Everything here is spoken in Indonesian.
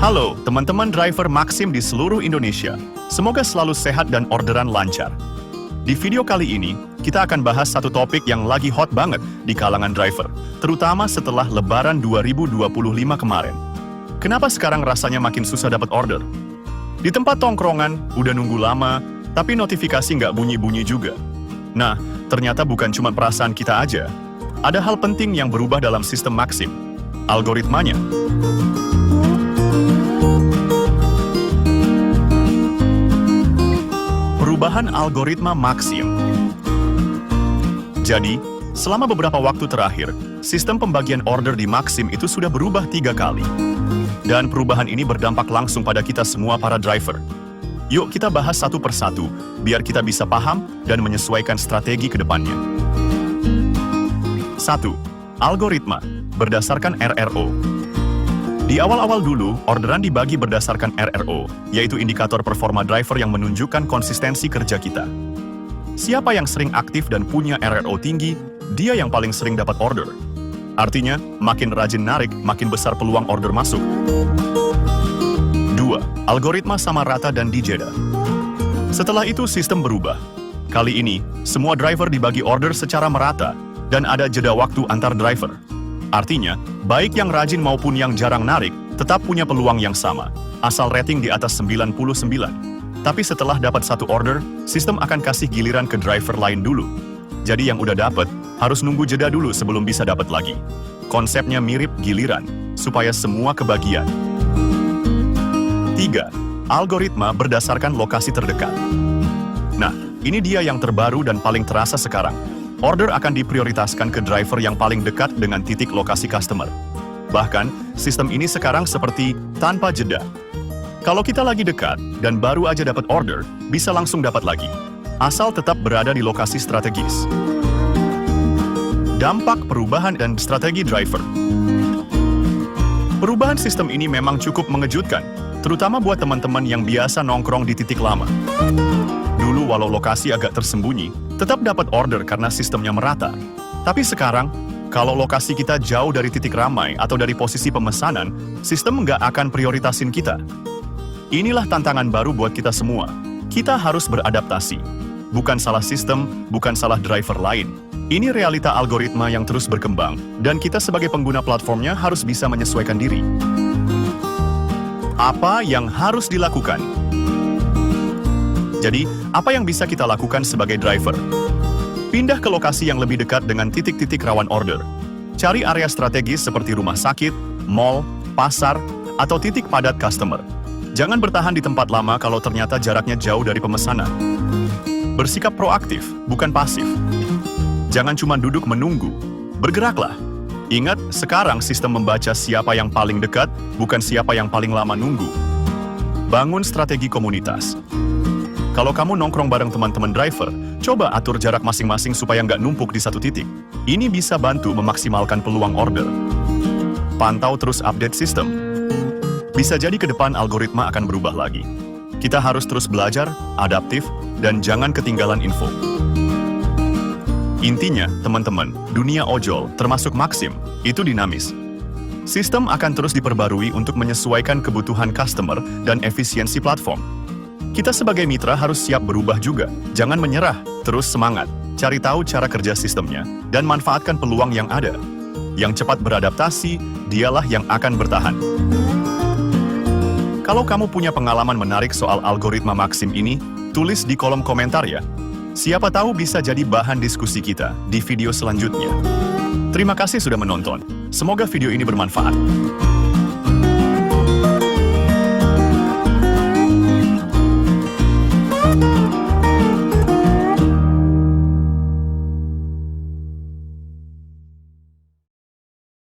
Halo, teman-teman driver Maxim di seluruh Indonesia. Semoga selalu sehat dan orderan lancar. Di video kali ini, kita akan bahas satu topik yang lagi hot banget di kalangan driver, terutama setelah Lebaran 2025 kemarin. Kenapa sekarang rasanya makin susah dapat order? Di tempat tongkrongan, udah nunggu lama, tapi notifikasi nggak bunyi-bunyi juga. Nah, ternyata bukan cuma perasaan kita aja. Ada hal penting yang berubah dalam sistem Maxim, algoritmanya. Perubahan algoritma Maxim. Jadi, selama beberapa waktu terakhir, sistem pembagian order di Maxim itu sudah berubah 3 kali. Dan perubahan ini berdampak langsung pada kita semua para driver. Yuk kita bahas satu persatu, biar kita bisa paham dan menyesuaikan strategi ke depannya. 1. Algoritma berdasarkan RRO. Di awal-awal dulu, orderan dibagi berdasarkan RRO, yaitu indikator performa driver yang menunjukkan konsistensi kerja kita. Siapa yang sering aktif dan punya RRO tinggi, dia yang paling sering dapat order. Artinya, makin rajin narik, makin besar peluang order masuk. 2. Algoritma sama rata dan dijeda. Setelah itu sistem berubah. Kali ini, semua driver dibagi order secara merata, dan ada jeda waktu antar driver. Artinya, baik yang rajin maupun yang jarang narik, tetap punya peluang yang sama, asal rating di atas 99. Tapi setelah dapat satu order, sistem akan kasih giliran ke driver lain dulu. Jadi yang udah dapat, harus nunggu jeda dulu sebelum bisa dapat lagi. Konsepnya mirip giliran, supaya semua kebagian. 3. Algoritma berdasarkan lokasi terdekat. Nah, ini dia yang terbaru dan paling terasa sekarang. Order akan diprioritaskan ke driver yang paling dekat dengan titik lokasi customer. Bahkan, sistem ini sekarang seperti tanpa jeda. Kalau kita lagi dekat dan baru aja dapat order, bisa langsung dapat lagi, asal tetap berada di lokasi strategis. Dampak perubahan dan strategi driver. Perubahan sistem ini memang cukup mengejutkan, terutama buat teman-teman yang biasa nongkrong di titik lama. Dulu walau lokasi agak tersembunyi, tetap dapat order karena sistemnya merata. Tapi sekarang, kalau lokasi kita jauh dari titik ramai atau dari posisi pemesanan, sistem nggak akan prioritasin kita. Inilah tantangan baru buat kita semua. Kita harus beradaptasi. Bukan salah sistem, bukan salah driver lain. Ini realita algoritma yang terus berkembang, dan kita sebagai pengguna platformnya harus bisa menyesuaikan diri. Apa yang harus dilakukan? Jadi, apa yang bisa kita lakukan sebagai driver? Pindah ke lokasi yang lebih dekat dengan titik-titik rawan order. Cari area strategis seperti rumah sakit, mall, pasar, atau titik padat customer. Jangan bertahan di tempat lama kalau ternyata jaraknya jauh dari pemesanan. Bersikap proaktif, bukan pasif. Jangan cuma duduk menunggu. Bergeraklah. Ingat, sekarang sistem membaca siapa yang paling dekat, bukan siapa yang paling lama nunggu. Bangun strategi komunitas. Kalau kamu nongkrong bareng teman-teman driver, coba atur jarak masing-masing supaya nggak numpuk di satu titik. Ini bisa bantu memaksimalkan peluang order. Pantau terus update sistem. Bisa jadi ke depan algoritma akan berubah lagi. Kita harus terus belajar, adaptif, dan jangan ketinggalan info. Intinya, teman-teman, dunia ojol, termasuk Maxim, itu dinamis. Sistem akan terus diperbarui untuk menyesuaikan kebutuhan customer dan efisiensi platform. Kita sebagai mitra harus siap berubah juga. Jangan menyerah, terus semangat. Cari tahu cara kerja sistemnya, dan manfaatkan peluang yang ada. Yang cepat beradaptasi, dialah yang akan bertahan. Kalau kamu punya pengalaman menarik soal algoritma Maxim ini, tulis di kolom komentar ya. Siapa tahu bisa jadi bahan diskusi kita di video selanjutnya. Terima kasih sudah menonton. Semoga video ini bermanfaat.